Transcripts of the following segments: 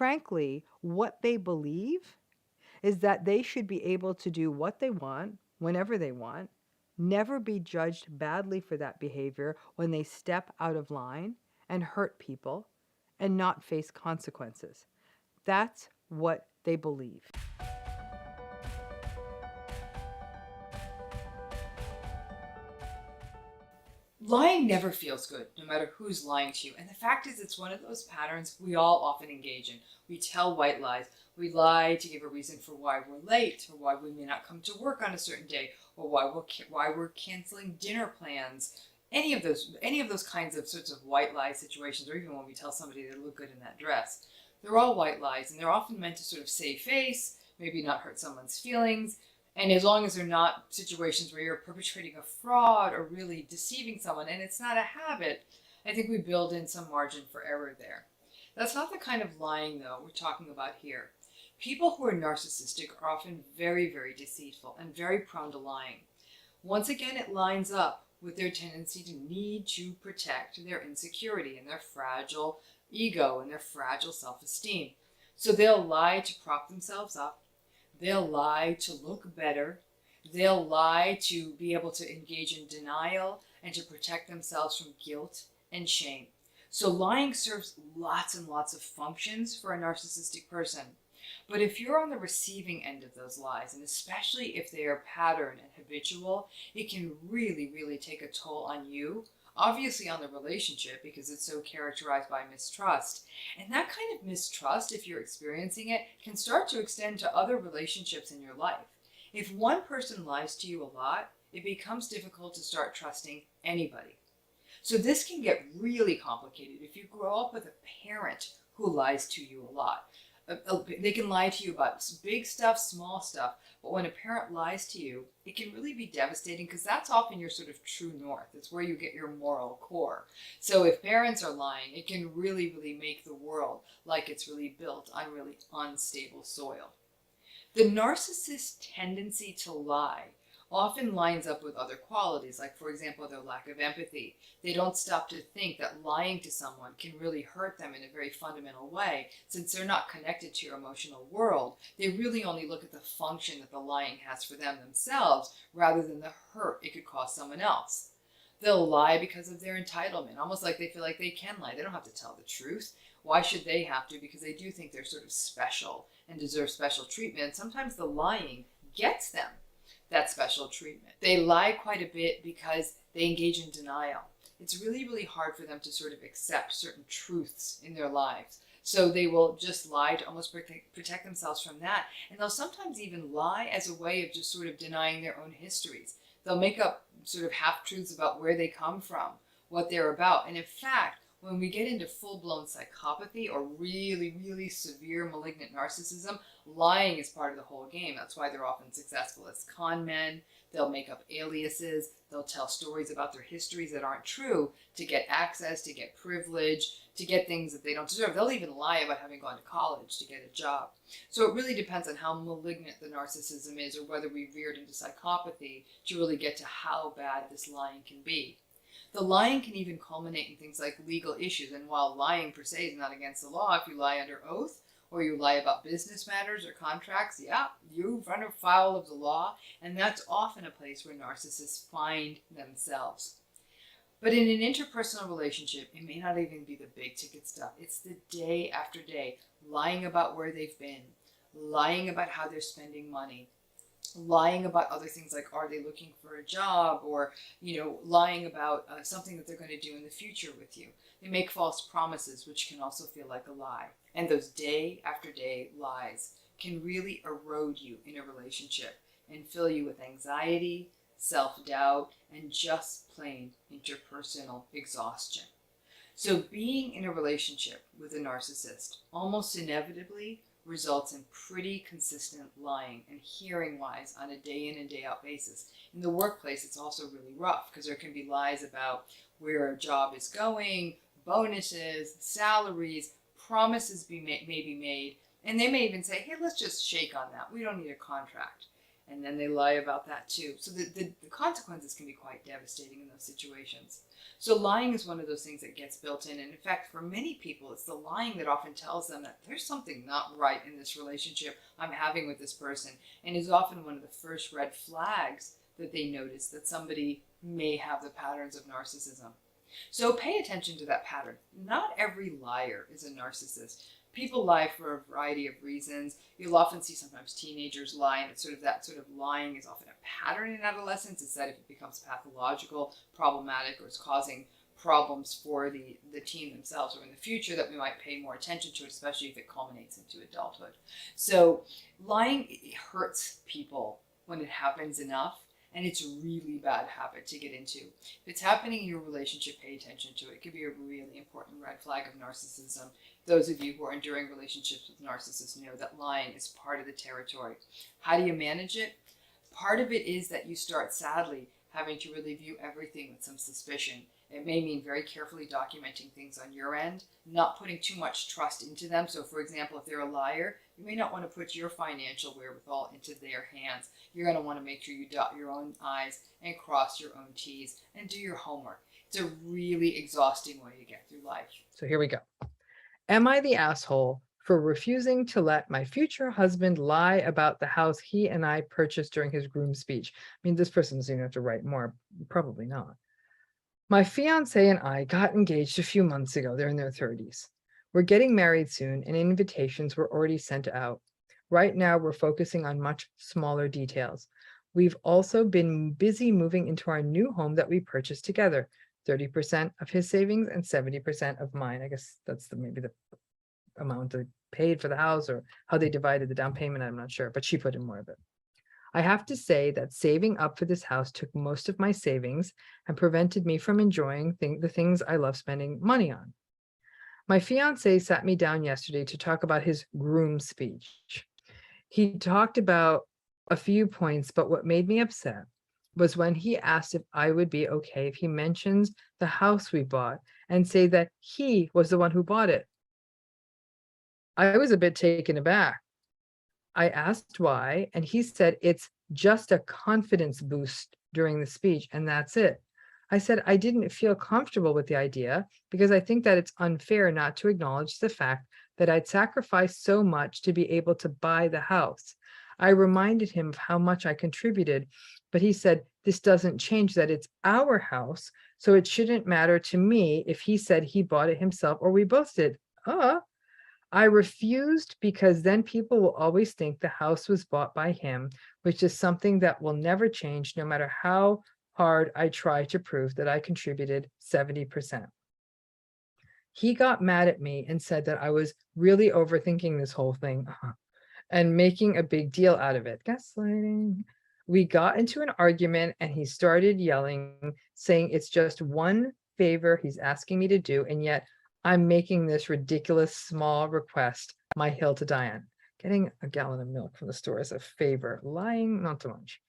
frankly, what they believe is that they should be able to do what they want, whenever they want, never be judged badly for that behavior when they step out of line and hurt people, and not face consequences. That's what they believe. Lying never feels good, no matter who's lying to you. And the fact is, it's one of those patterns we all often engage in. We tell white lies. We lie to give a reason for why we're late, or why we may not come to work on a certain day, or why we're canceling dinner plans. Any of those kinds of sorts of white lie situations, or even when we tell somebody they look good in that dress, they're all white lies, and they're often meant to sort of save face, maybe not hurt someone's feelings. And as long as they're not situations where you're perpetrating a fraud or really deceiving someone, and it's not a habit, I think we build in some margin for error there. That's not the kind of lying, though, we're talking about here. People who are narcissistic are often very, very deceitful and very prone to lying. Once again, it lines up with their tendency to need to protect their insecurity and their fragile ego and their fragile self-esteem. So they'll lie to prop themselves up. They'll lie to look better. They'll lie to be able to engage in denial and to protect themselves from guilt and shame. So lying serves lots and lots of functions for a narcissistic person. But if you're on the receiving end of those lies, and especially if they are patterned and habitual, it can really, really take a toll on you. Obviously on the relationship, because it's so characterized by mistrust. And that kind of mistrust, if you're experiencing it, can start to extend to other relationships in your life. If one person lies to you a lot, it becomes difficult to start trusting anybody. So this can get really complicated if you grow up with a parent who lies to you a lot. They can lie to you about big stuff, small stuff, but when a parent lies to you, it can really be devastating, because that's often your sort of true north. It's where you get your moral core. So if parents are lying, it can really, really make the world like it's really built on really unstable soil. The narcissist's tendency to lie often lines up with other qualities, like, for example, their lack of empathy. They don't stop to think that lying to someone can really hurt them in a very fundamental way. Since they're not connected to your emotional world, they really only look at the function that the lying has for them themselves, rather than the hurt it could cause someone else. They'll lie because of their entitlement, almost like they feel like they can lie. They don't have to tell the truth. Why should they have to? Because they do think they're sort of special and deserve special treatment. Sometimes the lying gets them that special treatment. They lie quite a bit because they engage in denial. It's really, really hard for them to sort of accept certain truths in their lives. So they will just lie to almost protect themselves from that. And they'll sometimes even lie as a way of just sort of denying their own histories. They'll make up sort of half-truths about where they come from, what they're about. And in fact, when we get into full-blown psychopathy or really, really severe malignant narcissism, lying is part of the whole game. That's why they're often successful as con men. They'll make up aliases. They'll tell stories about their histories that aren't true to get access, to get privilege, to get things that they don't deserve. They'll even lie about having gone to college to get a job. So it really depends on how malignant the narcissism is, or whether we veered into psychopathy, to really get to how bad this lying can be. The lying can even culminate in things like legal issues. And while lying per se is not against the law, if you lie under oath or you lie about business matters or contracts, yeah, you run afoul of the law. And that's often a place where narcissists find themselves. But in an interpersonal relationship, it may not even be the big ticket stuff. It's the day after day, lying about where they've been, lying about how they're spending money, lying about other things like, are they looking for a job, or, lying about something that they're going to do in the future with you. They make false promises, which can also feel like a lie. And those day after day lies can really erode you in a relationship and fill you with anxiety, self-doubt, and just plain interpersonal exhaustion. So being in a relationship with a narcissist almost inevitably results in pretty consistent lying and hearing lies on a day in and day out basis. In the workplace, it's also really rough, because there can be lies about where a job is going, bonuses, salaries, promises may be made, and they may even say, hey, let's just shake on that. We don't need a contract. and then they lie about that too. So the consequences can be quite devastating in those situations. So lying is one of those things that gets built in. And in fact, for many people, it's the lying that often tells them that there's something not right in this relationship I'm having with this person, and is often one of the first red flags that they notice that somebody may have the patterns of narcissism. So pay attention to that pattern. Not every liar is a narcissist. People lie for a variety of reasons. You'll often see sometimes teenagers lie, and it's that sort of lying is often a pattern in adolescence. It's that if it becomes pathological, problematic, or is causing problems for the teen themselves or in the future, that we might pay more attention to it, especially if it culminates into adulthood. So lying, it hurts people when it happens enough. And it's a really bad habit to get into. If it's happening in your relationship, pay attention to it. It could be a really important red flag of narcissism. Those of you who are enduring relationships with narcissists know that lying is part of the territory. How do you manage it? Part of it is that you start, sadly, having to really view everything with some suspicion. It may mean very carefully documenting things on your end, not putting too much trust into them. So for example, if they're a liar, you may not want to put your financial wherewithal into their hands. You're going to want to make sure you dot your own I's and cross your own T's and do your homework. It's a really exhausting way to get through life. So here we go. Am I the asshole for refusing to let my future husband lie about the house he and I purchased during his groom speech? I mean, this person doesn't even have to write more. Probably not. My fiance and I got engaged a few months ago. They're in their 30s. We're getting married soon, and invitations were already sent out. Right now, we're focusing on much smaller details. We've also been busy moving into our new home that we purchased together. 30% of his savings and 70% of mine. I guess that's maybe the amount they paid for the house, or how they divided the down payment. I'm not sure, but she put in more of it. I have to say that saving up for this house took most of my savings and prevented me from enjoying the things I love spending money on. My fiance sat me down yesterday to talk about his groom speech. He talked about a few points, but what made me upset was when he asked if I would be okay if he mentions the house we bought and say that he was the one who bought it. I was a bit taken aback. I asked why, and he said it's just a confidence boost during the speech, and that's it. I said I didn't feel comfortable with the idea because I think that it's unfair not to acknowledge the fact that I'd sacrificed so much to be able to buy the house. I reminded him of how much I contributed, but he said this doesn't change that it's our house, so it shouldn't matter to me if he said he bought it himself or we both did. I refused because then people will always think the house was bought by him, which is something that will never change no matter how hard I try to prove that I contributed 70%. He got mad at me and said that I was really overthinking this whole thing and making a big deal out of it. Gaslighting. We got into an argument and he started yelling, saying it's just one favor he's asking me to do, and yet I'm making this ridiculous small request my hill to die on. Getting a gallon of milk from the store is a favor. Lying, not so much.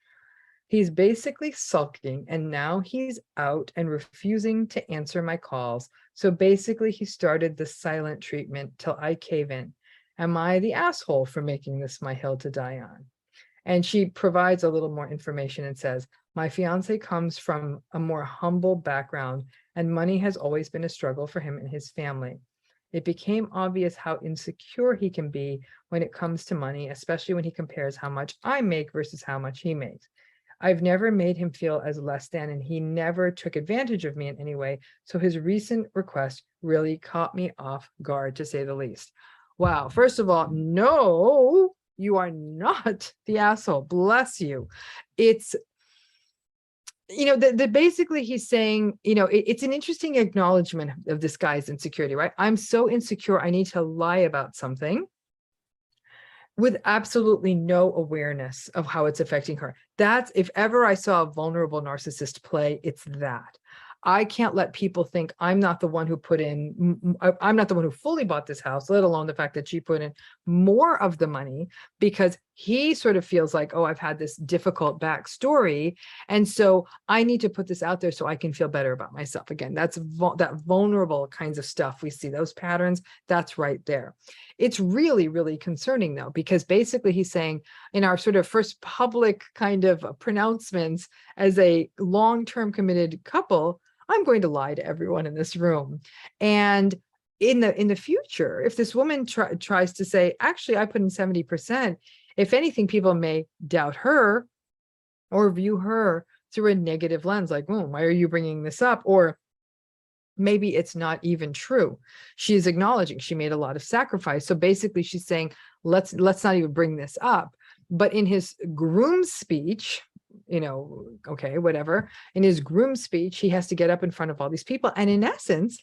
He's basically sulking, and now he's out and refusing to answer my calls. So basically he started the silent treatment till I cave in. Am I the asshole for making this my hill to die on? And she provides a little more information and says, my fiance comes from a more humble background, and money has always been a struggle for him and his family. It became obvious how insecure he can be when it comes to money, especially when he compares how much I make versus how much he makes. I've never made him feel as less than, and he never took advantage of me in any way. So his recent request really caught me off guard, to say the least. Wow. First of all, no, you are not the asshole. Bless you. It's, basically he's saying, it's an interesting acknowledgement of this guy's insecurity, right? I'm so insecure, I need to lie about something with absolutely no awareness of how it's affecting her. That's, if ever I saw a vulnerable narcissist play, it's that. I can't let people think I'm not the one who I'm not the one who fully bought this house, let alone the fact that she put in more of the money, because he sort of feels like, oh, I've had this difficult backstory, and so I need to put this out there so I can feel better about myself. Again, that's that vulnerable kinds of stuff. We see those patterns. That's right there. It's really, really concerning though, because basically he's saying in our sort of first public kind of pronouncements as a long-term committed couple, I'm going to lie to everyone in this room. And in the future, if this woman tries to say, actually, I put in 70%, if anything, people may doubt her or view her through a negative lens, like, oh, why are you bringing this up? Or maybe it's not even true. She's acknowledging she made a lot of sacrifice. So basically she's saying, let's not even bring this up. But in his groom speech, okay, whatever. In his groom speech, he has to get up in front of all these people and in essence,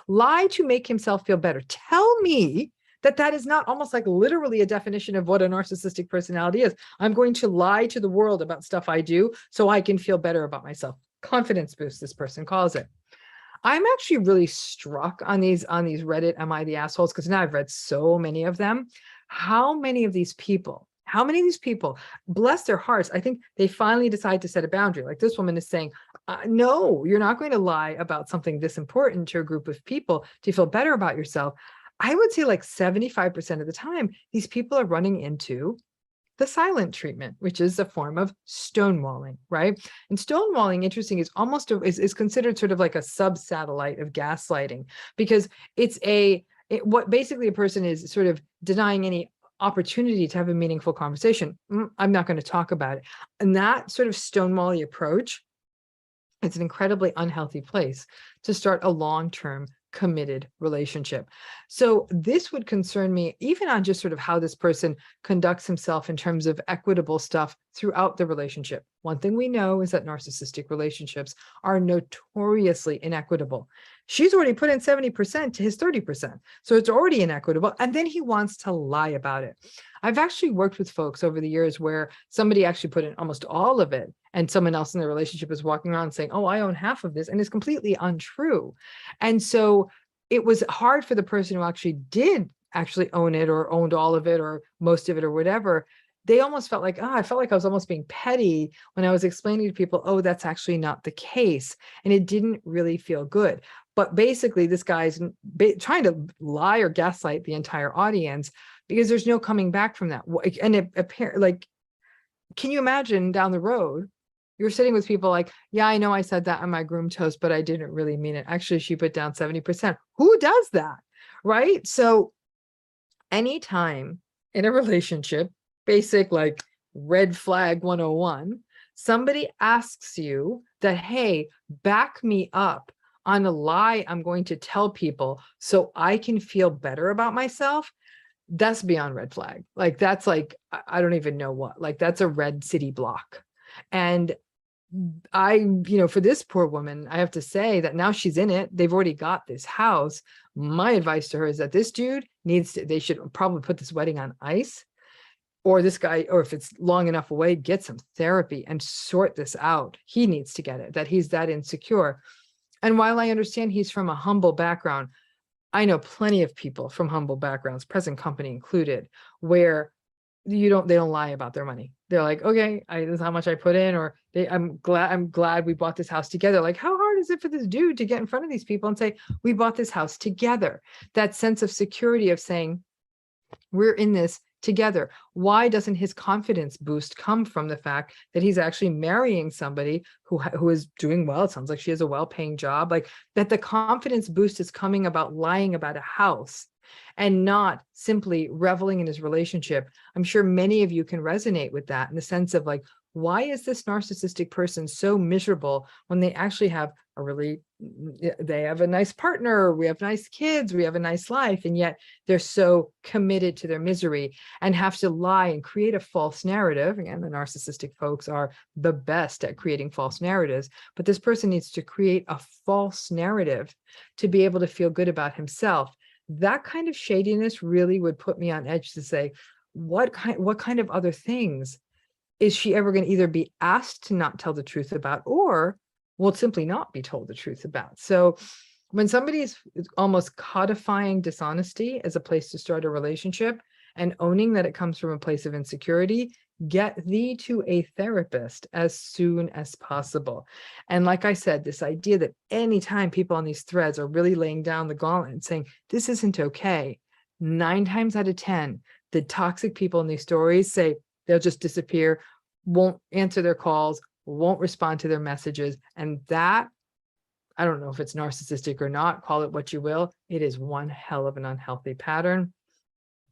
lie to make himself feel better. Tell me that is not almost like literally a definition of what a narcissistic personality is. I'm going to lie to the world about stuff I do so I can feel better about myself. Confidence boost, this person calls it. I'm actually really struck on these Reddit Am I the Assholes, because now I've read so many of them. How many of these people, bless their hearts, I think they finally decide to set a boundary. Like this woman is saying, no, you're not going to lie about something this important to a group of people to feel better about yourself. I would say like 75% of the time, these people are running into the silent treatment, which is a form of stonewalling, right? And stonewalling, interesting, is almost is considered sort of like a sub-satellite of gaslighting, because it's what basically a person is sort of denying any opportunity to have a meaningful conversation. I'm not going to talk about it. And that sort of stonewally approach, it's an incredibly unhealthy place to start a long-term committed relationship. So this would concern me even on just sort of how this person conducts himself in terms of equitable stuff throughout the relationship. One thing we know is that narcissistic relationships are notoriously inequitable. She's already put in 70% to his 30%. So it's already inequitable. And then he wants to lie about it. I've actually worked with folks over the years where somebody actually put in almost all of it, and someone else in the relationship is walking around saying, oh, I own half of this, and it's completely untrue. And so it was hard for the person who actually did own it or owned all of it or most of it or whatever. They almost felt like, I felt like I was almost being petty when I was explaining to people, oh, that's actually not the case. And it didn't really feel good. But basically, this guy's trying to lie or gaslight the entire audience because there's no coming back from that. And it appears like, can you imagine down the road, you're sitting with people like, yeah, I know I said that on my groom toast, but I didn't really mean it. Actually, she put down 70%. Who does that? Right? So anytime in a relationship, basic like red flag 101, somebody asks you that, hey, back me up on a lie I'm going to tell people so I can feel better about myself, that's beyond red flag. Like that's like, I don't even know what, like that's a red city block. And for this poor woman, I have to say that now she's in it. They've already got this house. My advice to her is that this dude they should probably put this wedding on ice, or this guy, or if it's long enough away, get some therapy and sort this out. He needs to get it, that he's that insecure. And while I understand he's from a humble background, I know plenty of people from humble backgrounds, present company included, where they don't lie about their money. They're like, okay, this is how much I put in, or I'm glad we bought this house together. Like, how hard is it for this dude to get in front of these people and say, we bought this house together? That sense of security of saying, we're in this together. Why doesn't his confidence boost come from the fact that he's actually marrying somebody who is doing well? It sounds like she has a well-paying job. Like that the confidence boost is coming about lying about a house and not simply reveling in his relationship. I'm sure many of you can resonate with that in the sense of like, why is this narcissistic person so miserable when they actually have they have a nice partner, we have nice kids, we have a nice life, and yet they're so committed to their misery and have to lie and create a false narrative. Again, the narcissistic folks are the best at creating false narratives, but this person needs to create a false narrative to be able to feel good about himself. That kind of shadiness really would put me on edge to say, what kind of other things is she ever going to either be asked to not tell the truth about, or will simply not be told the truth about? So when somebody is almost codifying dishonesty as a place to start a relationship, and owning that it comes from a place of insecurity, get thee to a therapist as soon as possible. And like I said, this idea that anytime people on these threads are really laying down the gauntlet and saying, this isn't okay, 9 times out of 10, the toxic people in these stories say they'll just disappear, won't answer their calls, won't respond to their messages. And that, I don't know if it's narcissistic or not, call it what you will. It is one hell of an unhealthy pattern.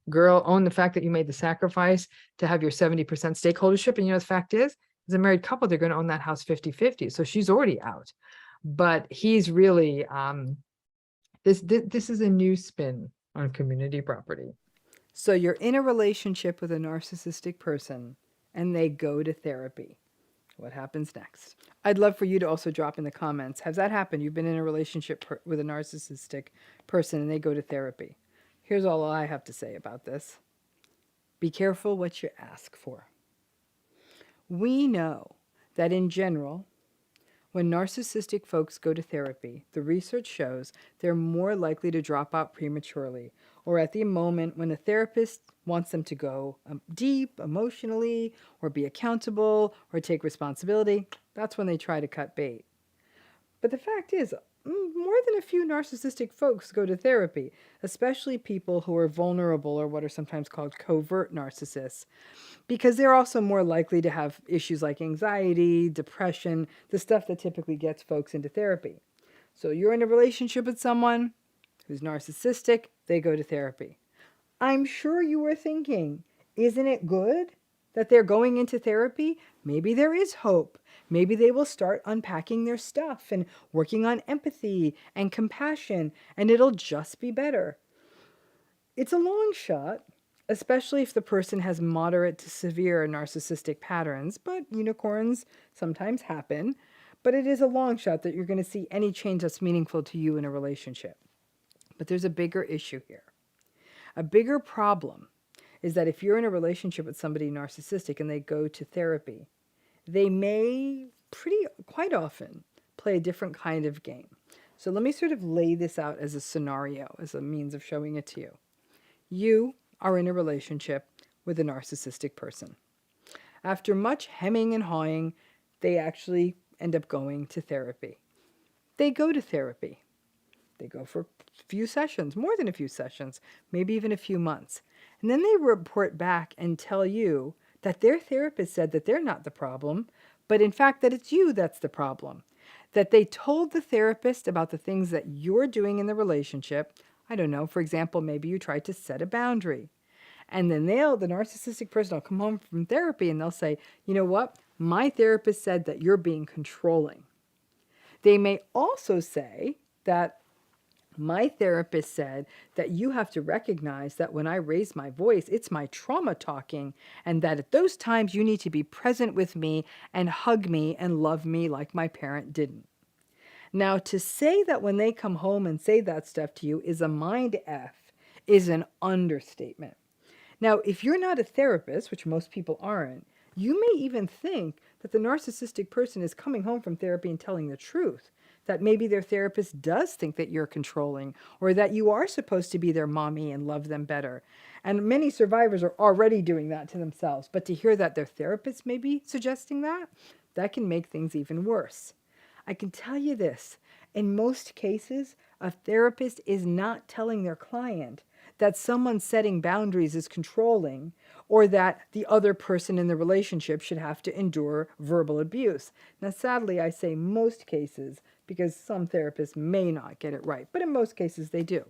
Girl, own the fact that you made the sacrifice to have your 70% stakeholdership. And the fact is, as a married couple, they're going to own that house 50-50. So she's already out. But he's really, this is a new spin on community property. So you're in a relationship with a narcissistic person and they go to therapy. What happens next? I'd love for you to also drop in the comments. Has that happened? You've been in a relationship with a narcissistic person and they go to therapy. Here's all I have to say about this. Be careful what you ask for. We know that in general, when narcissistic folks go to therapy, the research shows they're more likely to drop out prematurely, or at the moment when a therapist wants them to go deep emotionally, or be accountable, or take responsibility, that's when they try to cut bait. But the fact is, more than a few narcissistic folks go to therapy, especially people who are vulnerable or what are sometimes called covert narcissists, because they're also more likely to have issues like anxiety, depression, the stuff that typically gets folks into therapy. So you're in a relationship with someone who's narcissistic, they go to therapy. I'm sure you were thinking, isn't it good that they're going into therapy? Maybe there is hope. Maybe they will start unpacking their stuff and working on empathy and compassion, and it'll just be better. It's a long shot, especially if the person has moderate to severe narcissistic patterns, but unicorns sometimes happen. But it is a long shot that you're going to see any change that's meaningful to you in a relationship. But there's a bigger issue here. A bigger problem is that if you're in a relationship with somebody narcissistic and they go to therapy, they may quite often play a different kind of game. So let me sort of lay this out as a scenario, as a means of showing it to you. You are in a relationship with a narcissistic person. After much hemming and hawing, they actually end up going to therapy. They go to therapy. They go for a few sessions, more than a few sessions, maybe even a few months. And then they report back and tell you that their therapist said that they're not the problem, but in fact that it's you that's the problem. That they told the therapist about the things that you're doing in the relationship. I don't know, for example, maybe you tried to set a boundary. And then the narcissistic person will come home from therapy and they'll say, you know what? My therapist said that you're being controlling. They may also say that my therapist said that you have to recognize that when I raise my voice, it's my trauma talking, and that at those times you need to be present with me and hug me and love me like my parent didn't. Now, to say that when they come home and say that stuff to you is a mind F is an understatement. Now, if you're not a therapist, which most people aren't, you may even think that the narcissistic person is coming home from therapy and telling the truth. That maybe their therapist does think that you're controlling, or that you are supposed to be their mommy and love them better. And many survivors are already doing that to themselves. But to hear that their therapist may be suggesting that, that can make things even worse. I can tell you this, in most cases, a therapist is not telling their client that someone setting boundaries is controlling, or that the other person in the relationship should have to endure verbal abuse. Now, sadly, I say most cases because some therapists may not get it right, but in most cases they do.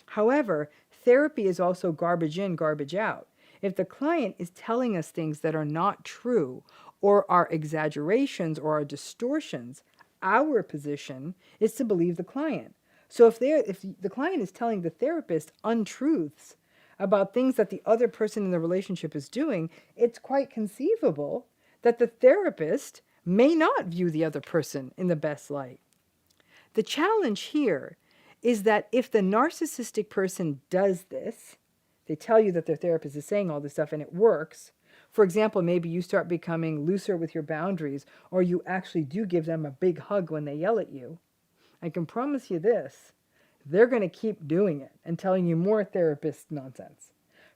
However, therapy is also garbage in, garbage out. If the client is telling us things that are not true, or are exaggerations or are distortions, our position is to believe the client. So if the client is telling the therapist untruths about things that the other person in the relationship is doing, it's quite conceivable that the therapist may not view the other person in the best light. The challenge here is that if the narcissistic person does this, they tell you that their therapist is saying all this stuff and it works. For example, maybe you start becoming looser with your boundaries, or you actually do give them a big hug when they yell at you. I can promise you this, they're going to keep doing it and telling you more therapist nonsense.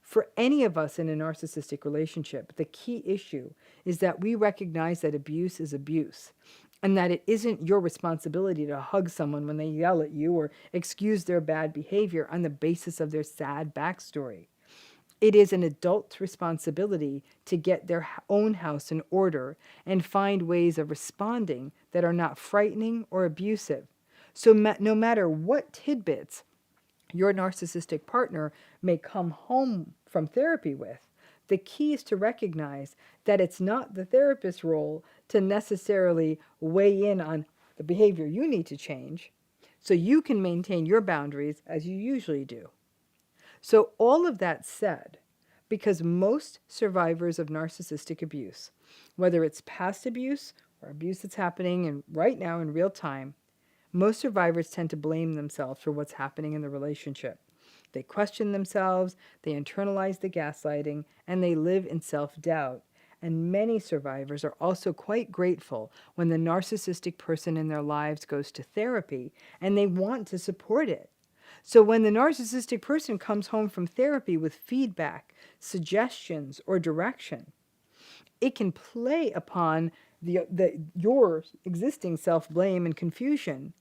For any of us in a narcissistic relationship, the key issue is that we recognize that abuse is abuse, and that it isn't your responsibility to hug someone when they yell at you or excuse their bad behavior on the basis of their sad backstory. It is an adult's responsibility to get their own house in order and find ways of responding that are not frightening or abusive. So no matter what tidbits your narcissistic partner may come home from therapy with, the key is to recognize that it's not the therapist's role to necessarily weigh in on the behavior you need to change, so you can maintain your boundaries as you usually do. So all of that said, because most survivors of narcissistic abuse, whether it's past abuse or abuse that's happening right now in real time, most survivors tend to blame themselves for what's happening in the relationship. They question themselves, they internalize the gaslighting, and they live in self-doubt. And many survivors are also quite grateful when the narcissistic person in their lives goes to therapy, and they want to support it. So when the narcissistic person comes home from therapy with feedback, suggestions, or direction, it can play upon your existing self-blame and confusion.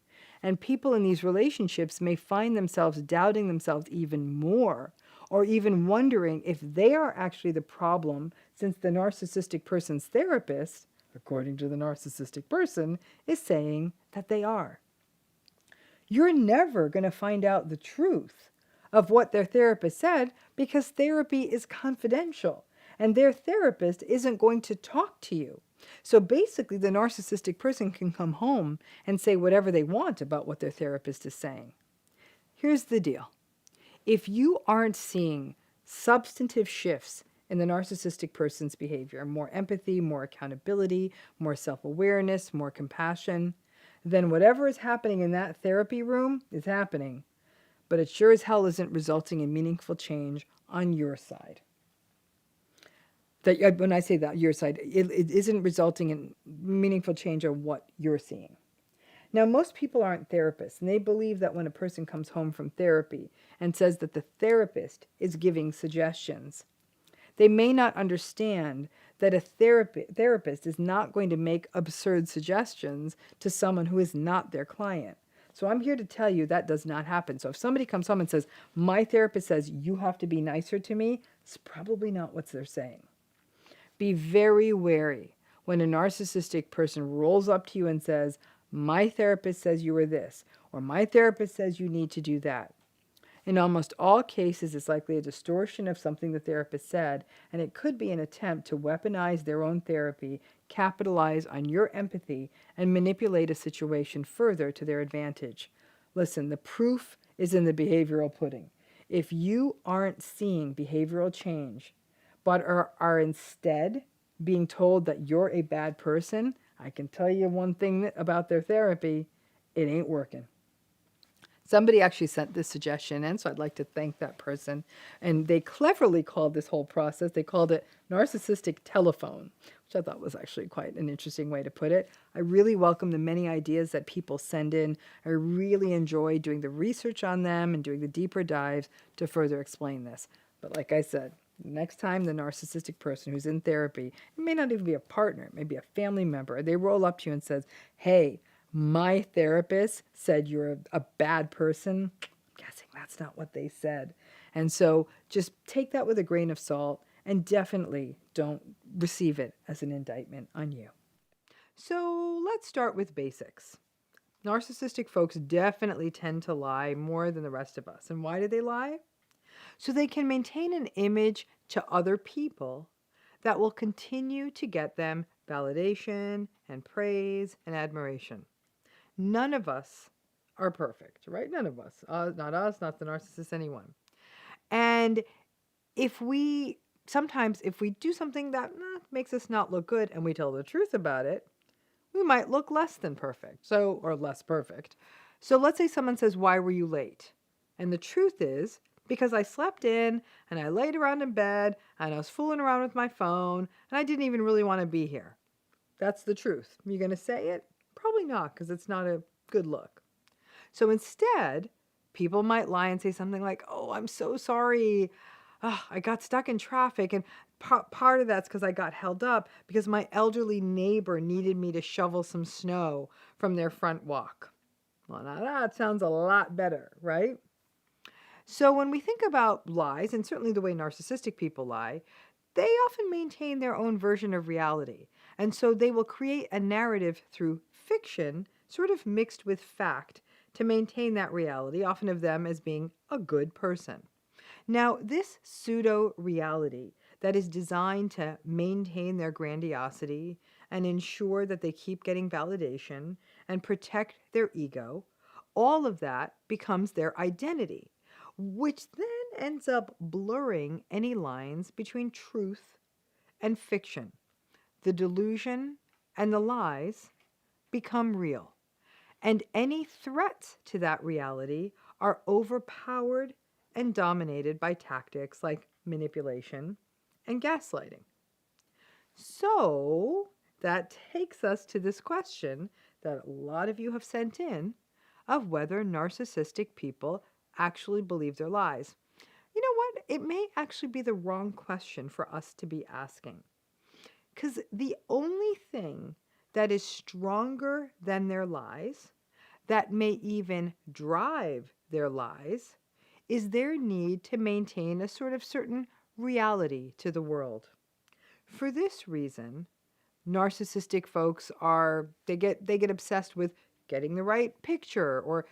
And people in these relationships may find themselves doubting themselves even more, or even wondering if they are actually the problem, since the narcissistic person's therapist, according to the narcissistic person, is saying that they are. You're never going to find out the truth of what their therapist said, because therapy is confidential and their therapist isn't going to talk to you. So basically, the narcissistic person can come home and say whatever they want about what their therapist is saying. Here's the deal. If you aren't seeing substantive shifts in the narcissistic person's behavior, more empathy, more accountability, more self-awareness, more compassion, then whatever is happening in that therapy room is happening, but it sure as hell isn't resulting in meaningful change on your side. When I say that, your side, it isn't resulting in meaningful change on what you're seeing. Now, most people aren't therapists, and they believe that when a person comes home from therapy and says that the therapist is giving suggestions, they may not understand that a therapist is not going to make absurd suggestions to someone who is not their client. So I'm here to tell you that does not happen. So if somebody comes home and says, my therapist says you have to be nicer to me, it's probably not what they're saying. Be very wary when a narcissistic person rolls up to you and says, my therapist says you are this, or my therapist says you need to do that. In almost all cases, it's likely a distortion of something the therapist said, and it could be an attempt to weaponize their own therapy, capitalize on your empathy, and manipulate a situation further to their advantage. Listen, the proof is in the behavioral pudding. If you aren't seeing behavioral change, but are instead being told that you're a bad person, I can tell you one thing about their therapy: it ain't working. Somebody actually sent this suggestion in, so I'd like to thank that person. And they cleverly called this whole process, they called it narcissistic telephone, which I thought was actually quite an interesting way to put it. I really welcome the many ideas that people send in. I really enjoy doing the research on them and doing the deeper dives to further explain this. But like I said, next time the narcissistic person who's in therapy, it may not even be a partner, it may be a family member, they roll up to you and says, hey, my therapist said you're a bad person, I'm guessing that's not what they said. And so just take that with a grain of salt, and definitely don't receive it as an indictment on you. So let's start with basics. Narcissistic folks definitely tend to lie more than the rest of us. And why do they lie? So they can maintain an image to other people that will continue to get them validation and praise and admiration. None of us are perfect, right? None of us. Not us, not the narcissist, anyone. And sometimes if we do something that makes us not look good and we tell the truth about it, we might look less than perfect, or less perfect. So let's say someone says, why were you late? And the truth is, because I slept in and I laid around in bed and I was fooling around with my phone and I didn't even really want to be here. That's the truth. You're going to say it? Probably not, because it's not a good look. So instead, people might lie and say something like, oh, I'm so sorry. I got stuck in traffic, and part of that's because I got held up because my elderly neighbor needed me to shovel some snow from their front walk. Well, now that sounds a lot better, right? So when we think about lies, and certainly the way narcissistic people lie, they often maintain their own version of reality. And so they will create a narrative through fiction, sort of mixed with fact, to maintain that reality, often of them as being a good person. Now, this pseudo reality that is designed to maintain their grandiosity and ensure that they keep getting validation and protect their ego, all of that becomes their identity, which then ends up blurring any lines between truth and fiction. The delusion and the lies become real, and any threats to that reality are overpowered and dominated by tactics like manipulation and gaslighting. So that takes us to this question that a lot of you have sent in of whether narcissistic people actually believe their lies. You know what? It may actually be the wrong question for us to be asking. Because the only thing that is stronger than their lies, that may even drive their lies, is their need to maintain a sort of certain reality to the world. For this reason, narcissistic folks they get obsessed with getting the right picture, or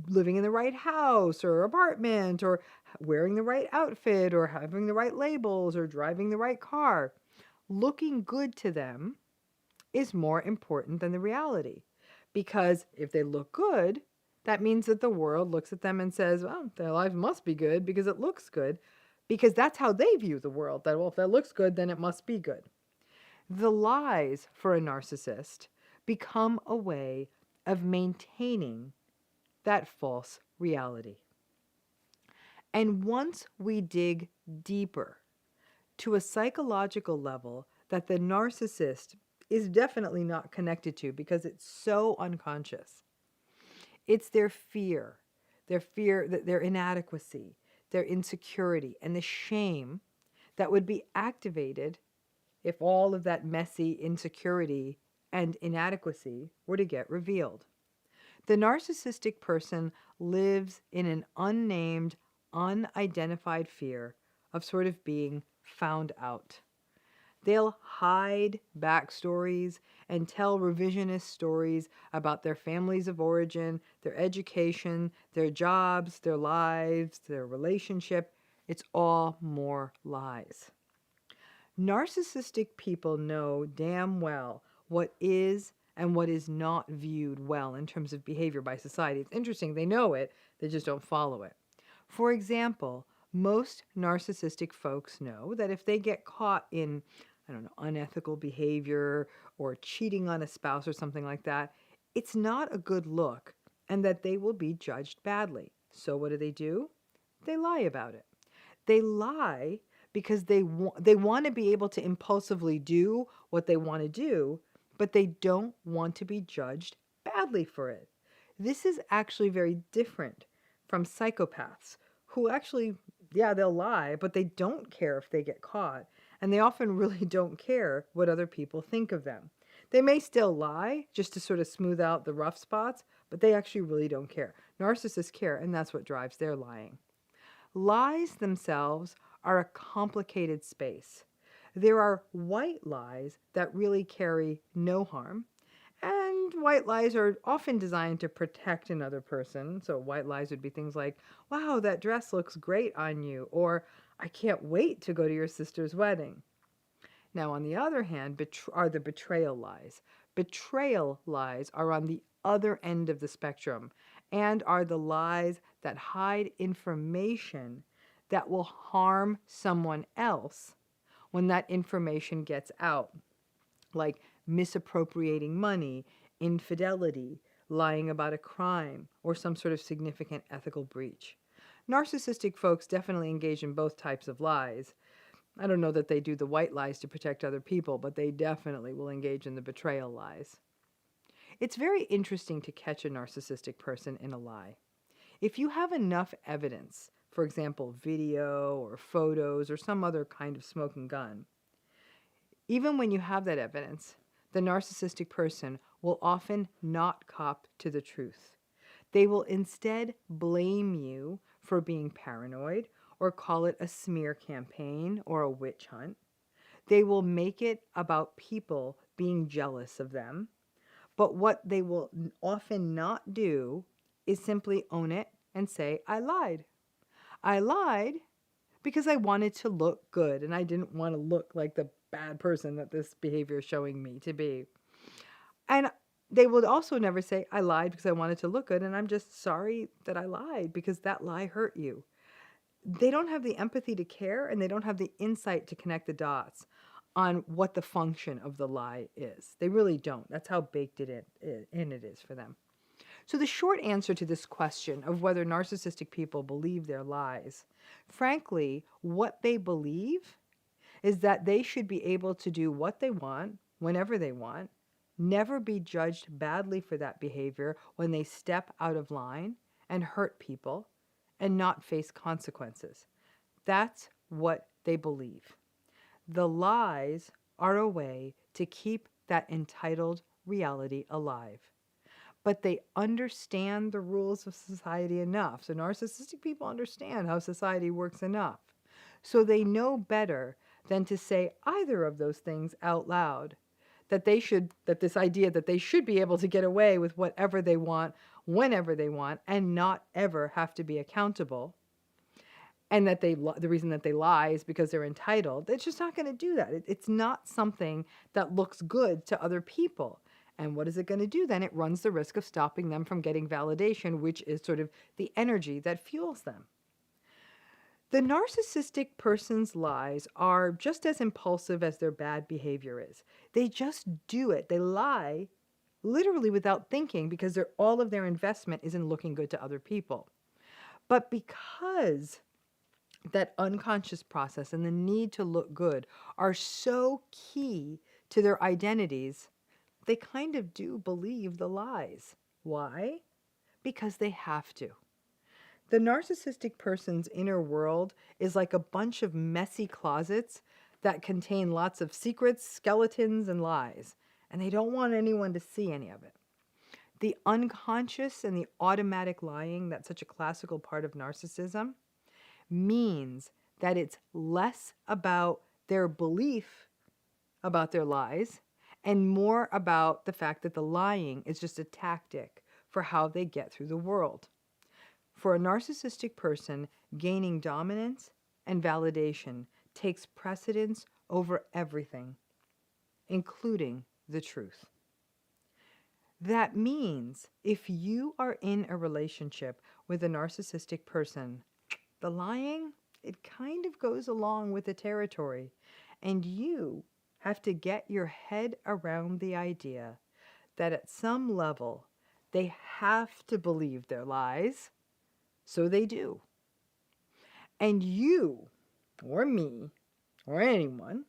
living in the right house or apartment, or wearing the right outfit, or having the right labels, or driving the right car. Looking good to them is more important than the reality. Because if they look good, that means that the world looks at them and says, well, their life must be good because it looks good. Because that's how they view the world. That, well, if that looks good, then it must be good. The lies for a narcissist become a way of maintaining that false reality. And once we dig deeper to a psychological level that the narcissist is definitely not connected to because it's so unconscious, it's their fear that their inadequacy, their insecurity, and the shame that would be activated if all of that messy insecurity and inadequacy were to get revealed. The narcissistic person lives in an unnamed, unidentified fear of sort of being found out. They'll hide backstories and tell revisionist stories about their families of origin, their education, their jobs, their lives, their relationship. It's all more lies. Narcissistic people know damn well what is and what is not viewed well in terms of behavior by society. It's interesting, they know it, they just don't follow it. For example, most narcissistic folks know that if they get caught in, I don't know, unethical behavior or cheating on a spouse or something like that, it's not a good look and that they will be judged badly. So what do? They lie about it. They lie because they want to be able to impulsively do what they want to do, but they don't want to be judged badly for it. This is actually very different from psychopaths who actually, yeah, they'll lie, but they don't care if they get caught, and they often really don't care what other people think of them. They may still lie just to sort of smooth out the rough spots, but they actually really don't care. Narcissists care, and that's what drives their lying. Lies themselves are a complicated space. There are white lies that really carry no harm, and white lies are often designed to protect another person. So white lies would be things like, wow, that dress looks great on you, or I can't wait to go to your sister's wedding. Now, on the other hand, are the betrayal lies. Betrayal lies are on the other end of the spectrum and are the lies that hide information that will harm someone else when that information gets out, like misappropriating money, infidelity, lying about a crime, or some sort of significant ethical breach. Narcissistic folks definitely engage in both types of lies. I don't know that they do the white lies to protect other people, but they definitely will engage in the betrayal lies. It's very interesting to catch a narcissistic person in a lie. If you have enough evidence for example, video or photos or some other kind of smoking gun. Even when you have that evidence, the narcissistic person will often not cop to the truth. They will instead blame you for being paranoid or call it a smear campaign or a witch hunt. They will make it about people being jealous of them. But what they will often not do is simply own it and say, I lied. I lied because I wanted to look good and I didn't want to look like the bad person that this behavior is showing me to be. And they will also never say, I lied because I wanted to look good and I'm just sorry that I lied because that lie hurt you. They don't have the empathy to care and they don't have the insight to connect the dots on what the function of the lie is. They really don't. That's how baked it is for them. So the short answer to this question of whether narcissistic people believe their lies, frankly, what they believe is that they should be able to do what they want, whenever they want, never be judged badly for that behavior when they step out of line and hurt people, and not face consequences. That's what they believe. The lies are a way to keep that entitled reality alive. But they understand the rules of society enough. So narcissistic people understand how society works enough. So they know better than to say either of those things out loud. That this idea that they should be able to get away with whatever they want, whenever they want, and not ever have to be accountable. And that the reason that they lie is because they're entitled. It's just not going to do that. It's not something that looks good to other people. And what is it going to do then? It runs the risk of stopping them from getting validation, which is sort of the energy that fuels them. The narcissistic person's lies are just as impulsive as their bad behavior is. They just do it. They lie literally without thinking because all of their investment is in looking good to other people. But because that unconscious process and the need to look good are so key to their identities, they kind of do believe the lies. Why? Because they have to. The narcissistic person's inner world is like a bunch of messy closets that contain lots of secrets, skeletons, and lies, and they don't want anyone to see any of it. The unconscious and the automatic lying, that's such a classical part of narcissism, means that it's less about their belief about their lies and more about the fact that the lying is just a tactic for how they get through the world. For a narcissistic person, gaining dominance and validation takes precedence over everything, including the truth. That means if you are in a relationship with a narcissistic person, the lying, it kind of goes along with the territory, and you have to get your head around the idea that at some level they have to believe their lies. So they do. And you, or me, or anyone,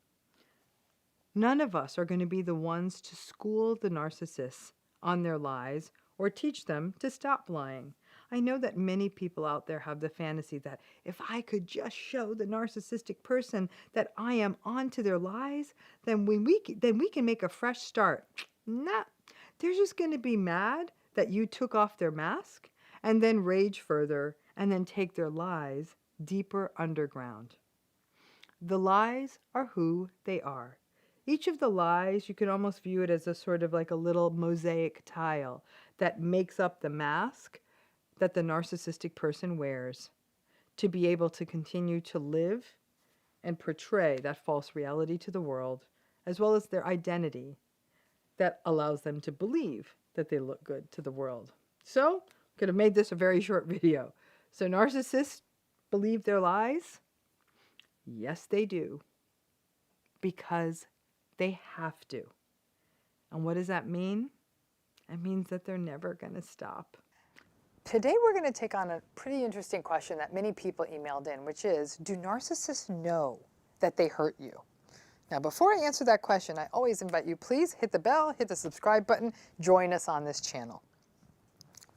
none of us are going to be the ones to school the narcissists on their lies or teach them to stop lying. I know that many people out there have the fantasy that if I could just show the narcissistic person that I am onto their lies, then we can make a fresh start. Nah, they're just going to be mad that you took off their mask and then rage further, and then take their lies deeper underground. The lies are who they are. Each of the lies, you can almost view it as a sort of like a little mosaic tile that makes up the mask that the narcissistic person wears to be able to continue to live and portray that false reality to the world, as well as their identity that allows them to believe that they look good to the world. So, could have made this a very short video. So narcissists believe their lies? Yes, they do. Because they have to. And what does that mean? It means that they're never going to stop. Today we're going to take on a pretty interesting question that many people emailed in, which is, do narcissists know that they hurt you? Now, before I answer that question, I always invite you, please hit the bell, hit the subscribe button, join us on this channel.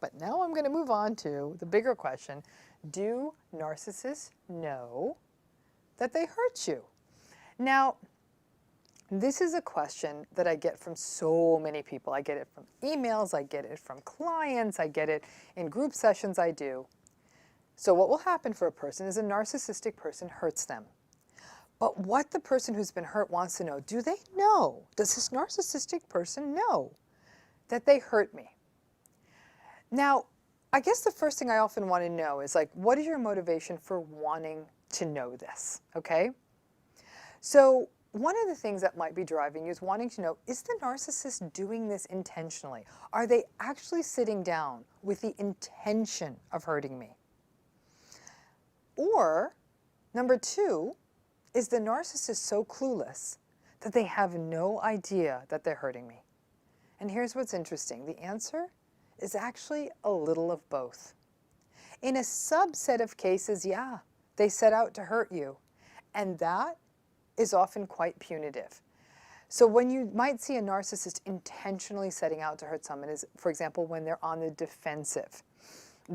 But now I'm going to move on to the bigger question. Do narcissists know that they hurt you? Now, this is a question that I get from so many people. I get it from emails, I get it from clients, I get it in group sessions I do. So what will happen for a person is a narcissistic person hurts them. But what the person who's been hurt wants to know, do they know, does this narcissistic person know that they hurt me? Now, I guess the first thing I often want to know is like, what is your motivation for wanting to know this, okay? So one of the things that might be driving you is wanting to know, is the narcissist doing this intentionally? Are they actually sitting down with the intention of hurting me? Or, number two, is the narcissist so clueless that they have no idea that they're hurting me? And here's what's interesting. The answer is actually a little of both. In a subset of cases, yeah, they set out to hurt you. And that is often quite punitive. So when you might see a narcissist intentionally setting out to hurt someone is, for example, when they're on the defensive.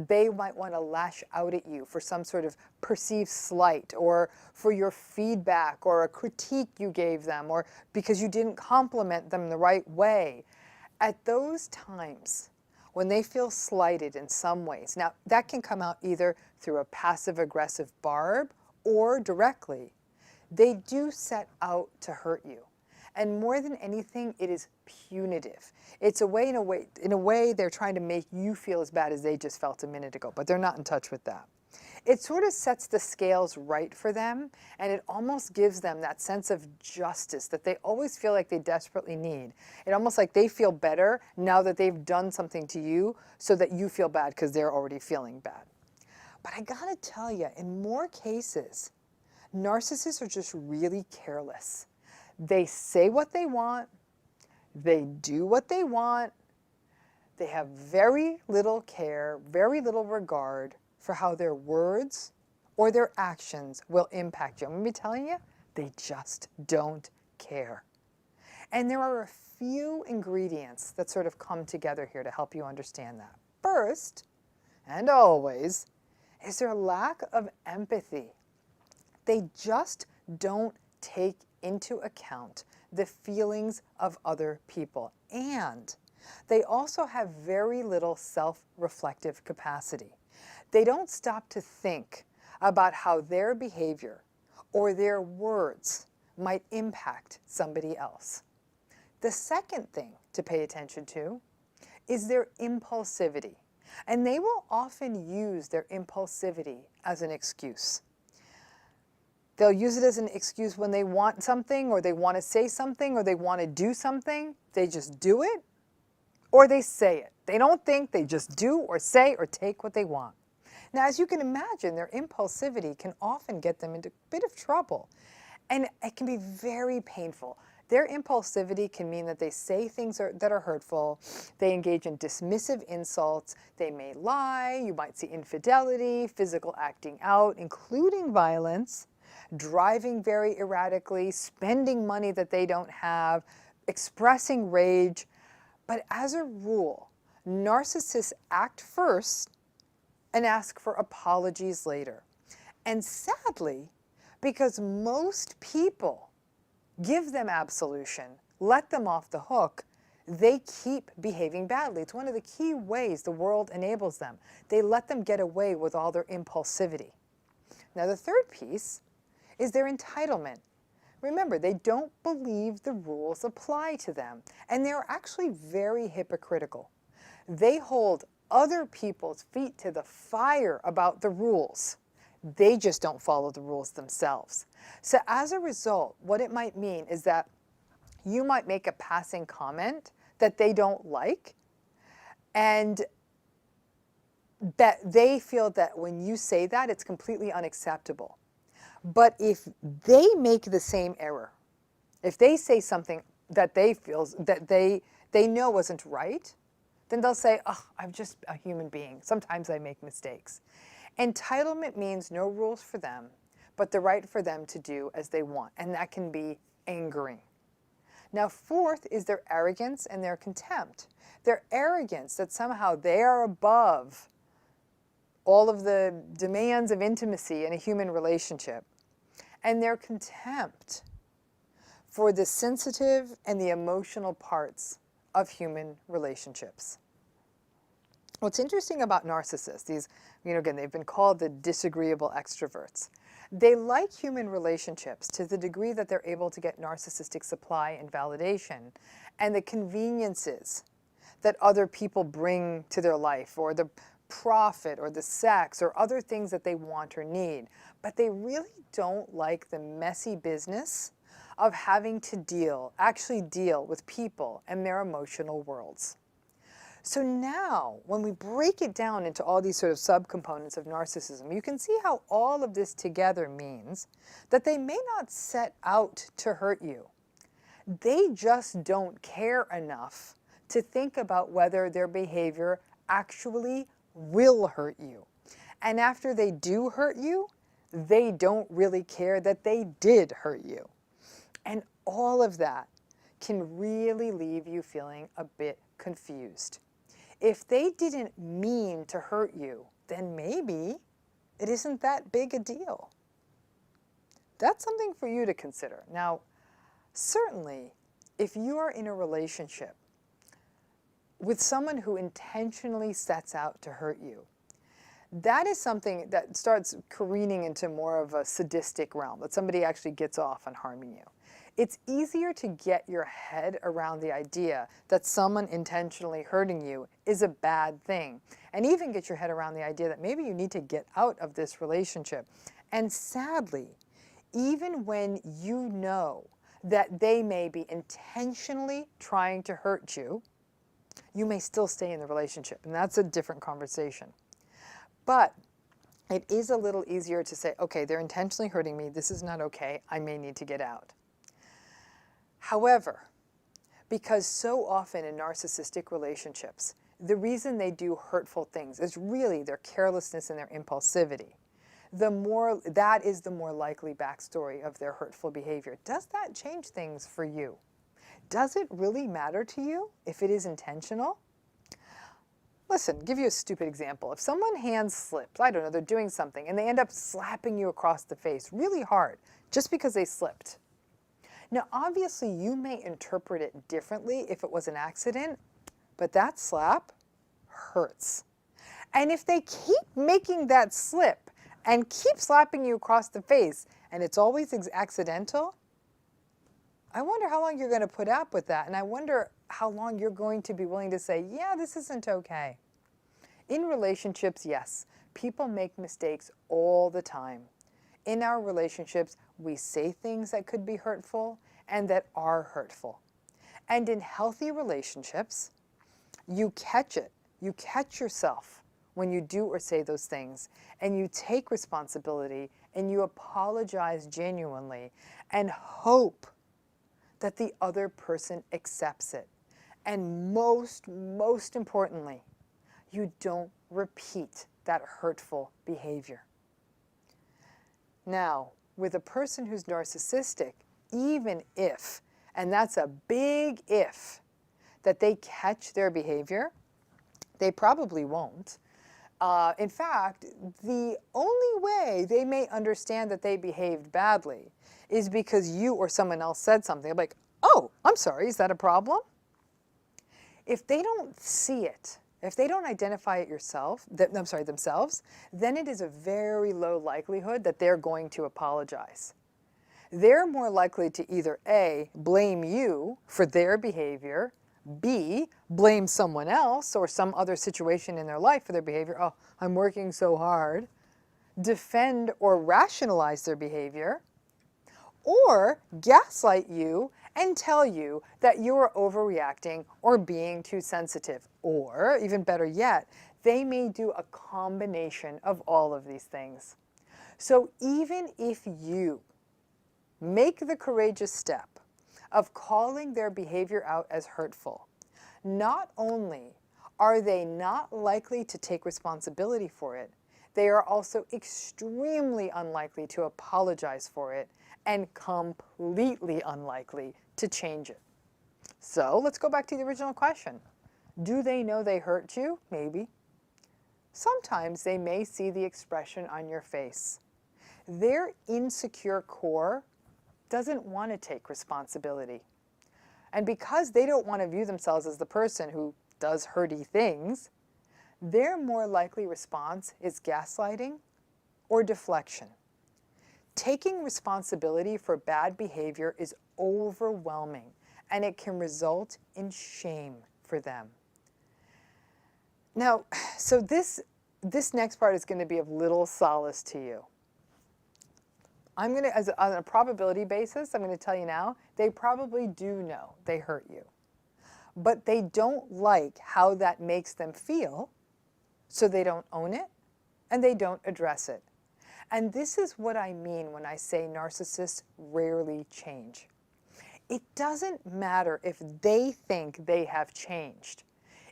They might want to lash out at you for some sort of perceived slight or for your feedback or a critique you gave them or because you didn't compliment them the right way. At those times, when they feel slighted in some ways, now that can come out either through a passive-aggressive barb or directly, they do set out to hurt you. And more than anything, it is punitive. It's a way, in a way, they're trying to make you feel as bad as they just felt a minute ago, but they're not in touch with that. It sort of sets the scales right for them, and it almost gives them that sense of justice that they always feel like they desperately need. It's almost like they feel better now that they've done something to you so that you feel bad because they're already feeling bad. But I gotta tell you, in more cases, narcissists are just really careless. They say what they want, they do what they want, they have very little care, very little regard for how their words or their actions will impact you. I'm going to be telling you, they just don't care. And there are a few ingredients that sort of come together here to help you understand that. First, and always, is their lack of empathy. They just don't take into account the feelings of other people. And they also have very little self-reflective capacity. They don't stop to think about how their behavior or their words might impact somebody else. The second thing to pay attention to is their impulsivity. And they will often use their impulsivity as an excuse. They'll use it as an excuse when they want something or they want to say something or they want to do something. They just do it or they say it. They don't think, they just do or say or take what they want. Now, as you can imagine, their impulsivity can often get them into a bit of trouble, and it can be very painful. Their impulsivity can mean that they say things that are hurtful, they engage in dismissive insults, they may lie, you might see infidelity, physical acting out, including violence, driving very erratically, spending money that they don't have, expressing rage. But as a rule, narcissists act first and ask for apologies later. And sadly, because most people give them absolution, let them off the hook, they keep behaving badly. It's one of the key ways the world enables them. They let them get away with all their impulsivity. Now, the third piece is their entitlement. Remember, they don't believe the rules apply to them, and they're actually very hypocritical. They hold other people's feet to the fire about the rules. They just don't follow the rules themselves. So as a result, what it might mean is that you might make a passing comment that they don't like, and that they feel that when you say that, it's completely unacceptable. But if they make the same error, if they say something that they feel that they know wasn't right, then they'll say, oh, I'm just a human being. Sometimes I make mistakes. Entitlement means no rules for them, but the right for them to do as they want. And that can be angering. Now, fourth is their arrogance and their contempt. Their arrogance that somehow they are above all of the demands of intimacy in a human relationship, and their contempt for the sensitive and the emotional parts of human relationships. What's interesting about narcissists, these, again, they've been called the disagreeable extroverts. They like human relationships to the degree that they're able to get narcissistic supply and validation and the conveniences that other people bring to their life, or the profit or the sex or other things that they want or need. But they really don't like the messy business of having to actually deal with people and their emotional worlds. So now, when we break it down into all these sort of subcomponents of narcissism, you can see how all of this together means that they may not set out to hurt you. They just don't care enough to think about whether their behavior actually will hurt you. And after they do hurt you, they don't really care that they did hurt you. And all of that can really leave you feeling a bit confused. If they didn't mean to hurt you, then maybe it isn't that big a deal. That's something for you to consider. Now, certainly, if you are in a relationship with someone who intentionally sets out to hurt you, that is something that starts careening into more of a sadistic realm, that somebody actually gets off on harming you. It's easier to get your head around the idea that someone intentionally hurting you is a bad thing, and even get your head around the idea that maybe you need to get out of this relationship. And sadly, even when you know that they may be intentionally trying to hurt you, you may still stay in the relationship, and that's a different conversation. But it is a little easier to say, okay, they're intentionally hurting me, this is not okay, I may need to get out. However, because so often in narcissistic relationships, the reason they do hurtful things is really their carelessness and their impulsivity. That is the more likely backstory of their hurtful behavior. Does that change things for you? Does it really matter to you if it is intentional? Listen, give you a stupid example. If someone hands slips, I don't know, they're doing something, and they end up slapping you across the face really hard just because they slipped. Now, obviously, you may interpret it differently if it was an accident, but that slap hurts. And if they keep making that slip and keep slapping you across the face, and it's always accidental, I wonder how long you're going to put up with that, and I wonder how long you're going to be willing to say, yeah, this isn't okay. In relationships, yes, people make mistakes all the time. In our relationships, we say things that could be hurtful and that are hurtful. And in healthy relationships, you catch it. You catch yourself when you do or say those things, and you take responsibility and you apologize genuinely and hope that the other person accepts it. And most importantly, you don't repeat that hurtful behavior. Now, with a person who's narcissistic, even if, and that's a big if, that they catch their behavior, they probably won't. In fact, the only way they may understand that they behaved badly is because you or someone else said something like, oh, I'm sorry, is that a problem? If they don't see it, if they don't identify it themselves, then it is a very low likelihood that they're going to apologize. They're more likely to either A, blame you for their behavior, B, blame someone else or some other situation in their life for their behavior. Oh, I'm working so hard. Defend or rationalize their behavior, or gaslight you and tell you that you're overreacting or being too sensitive. Or, even better yet, they may do a combination of all of these things. So even if you make the courageous step of calling their behavior out as hurtful, not only are they not likely to take responsibility for it, they are also extremely unlikely to apologize for it and completely unlikely to change it. So let's go back to the original question. Do they know they hurt you? Maybe. Sometimes they may see the expression on your face. Their insecure core doesn't want to take responsibility. And because they don't want to view themselves as the person who does hurty things, their more likely response is gaslighting or deflection. Taking responsibility for bad behavior is overwhelming, and it can result in shame for them. Now, so this next part is going to be of little solace to you. I'm going to, on a probability basis, I'm going to tell you now, they probably do know they hurt you. But they don't like how that makes them feel, so they don't own it, and they don't address it. And this is what I mean when I say narcissists rarely change. It doesn't matter if they think they have changed,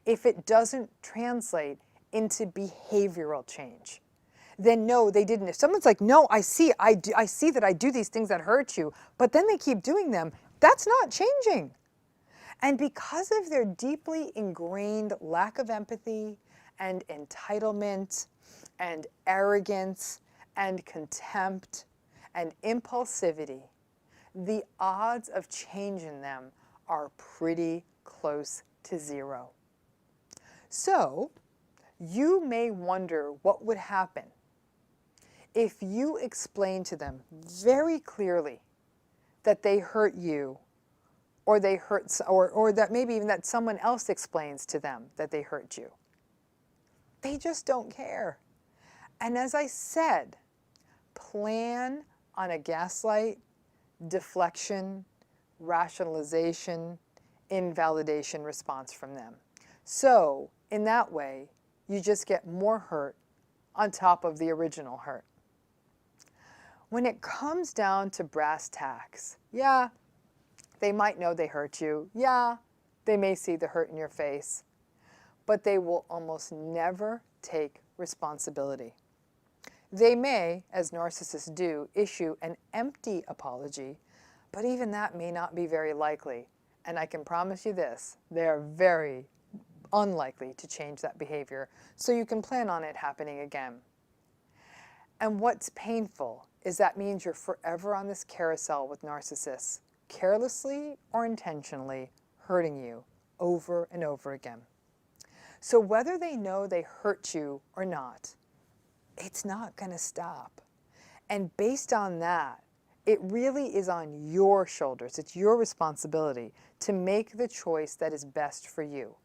if it doesn't translate into behavioral change. Then no, they didn't. If someone's like, no, I see that I do these things that hurt you, but then they keep doing them, that's not changing. And because of their deeply ingrained lack of empathy and entitlement and arrogance and contempt and impulsivity, the odds of change in them are pretty close to zero. So, you may wonder what would happen if you explain to them very clearly that they hurt you, or they hurt, or that maybe even that someone else explains to them that they hurt you. They just don't care. And as I said, plan on a gaslight, deflection, rationalization, invalidation response from them. So, in that way, you just get more hurt on top of the original hurt. When it comes down to brass tacks, yeah, they might know they hurt you. Yeah, they may see the hurt in your face, but they will almost never take responsibility. They may, as narcissists do, issue an empty apology, but even that may not be very likely. And I can promise you this, they are very unlikely to change that behavior, so you can plan on it happening again. And what's painful is that means you're forever on this carousel with narcissists, carelessly or intentionally hurting you over and over again. So whether they know they hurt you or not, it's not going to stop. And based on that, it really is on your shoulders. It's your responsibility to make the choice that is best for you.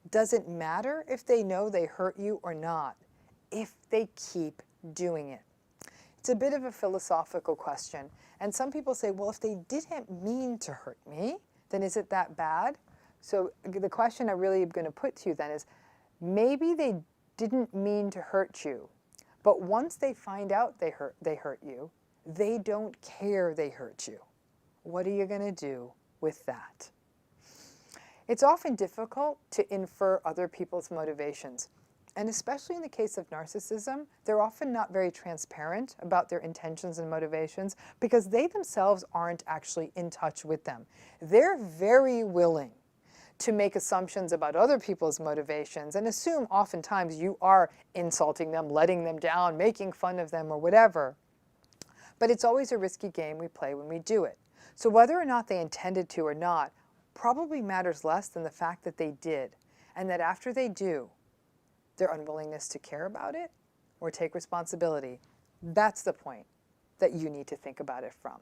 Doesn't matter if they know they hurt you or not, if they keep doing it. It's a bit of a philosophical question. And some people say, well, if they didn't mean to hurt me, then is it that bad? So the question I really am going to put to you then is, maybe they didn't mean to hurt you, but once they find out they hurt you, they don't care they hurt you. What are you going to do with that? It's often difficult to infer other people's motivations. And especially in the case of narcissism, they're often not very transparent about their intentions and motivations because they themselves aren't actually in touch with them. They're very willing to make assumptions about other people's motivations and assume oftentimes you are insulting them, letting them down, making fun of them, or whatever. But it's always a risky game we play when we do it. So whether or not they intended to or not probably matters less than the fact that they did, and that after they do, their unwillingness to care about it or take responsibility, that's the point that you need to think about it from.